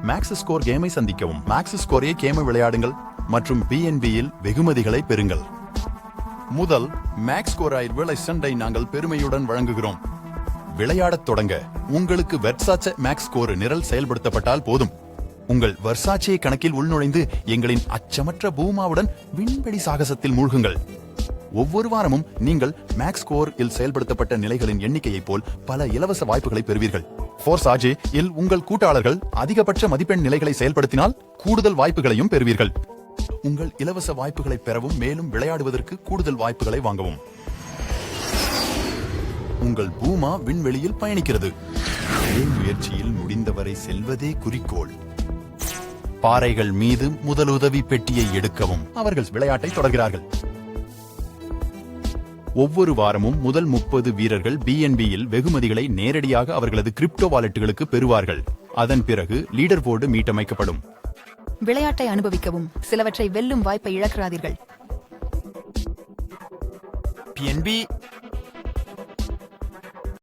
Maths score கேமை சந்திக்கவும். Maths ஸ்கோரே கேமை விளையாடுங்கள் மற்றும் பிஎன்பியில் வெகுமதிகளை பெறுங்கள். முதல் மேக்ஸ் ஸ்கோர் ரிவலைசண்டை நாங்கள் பெருமையுடன் வழங்குகிறோம். விளையாடத் தொடங்க உங்களுக்கு வெர்சாச்சே மேக்ஸ் ஸ்கோர் நிரல் செயல்படுத்தப்பட்டால் போதும். உங்கள் வெர்சாச்சே கணக்கில் உள்நுழைந்து எங்களின் அச்சமற்ற பூமாவுடன் விண்வெளி சாகசத்தில் மூழ்குங்கள். ஒவ்வொரு வாரமும் நீங்கள் மேக்ஸ் ஸ்கோர் இல் செயல்படுத்தப்பட்ட நிலைகளின் எண்ணிக்கையைப் போல் பல இலவச வாய்ப்புகளை பெறுவீர்கள். ஃபோர்சாச்சே இல் உங்கள் கூட்டாளர்கள் அதிகபட்ச மதிப்பெண் நிலைகளை செயல்படுத்தினால் கூடுதல் வாய்ப்புகளையும் பெறுவீர்கள். உங்கள் இலவச வாய்ப்புகளை பெறவும் மேலும் விளையாடுவதற்கு கூடுதல் வாய்ப்புகளை வாங்கவும். உங்கள் பூமா விண்வெளியில் பயணிக்கிறது. முயற்சியில் முடிந்தவரை செல்வதே குறிக்கோள். பாறைகள் மீது முதலுதவி பெட்டியை எடுக்கவும். அவர்கள் விளையாட்டை தொடர்கிறார்கள். ஒவ்வொரு வாரமும் முதல் 30 வீரர்கள் பிஎன்பியில் வெகுமதிகளை நேரடியாக அவர்களது கிரிப்டோ வாலெட்டுகளுக்கு பெறுவார்கள். அதன் பிறகு லீடர் போர்டு மீட்டமைக்கப்படும். விளையாட்டை அனுபவிக்கவும் சிலவற்றை வெல்லும் வாய்ப்பை இழக்கிறாதீர்கள். பிஎன்பி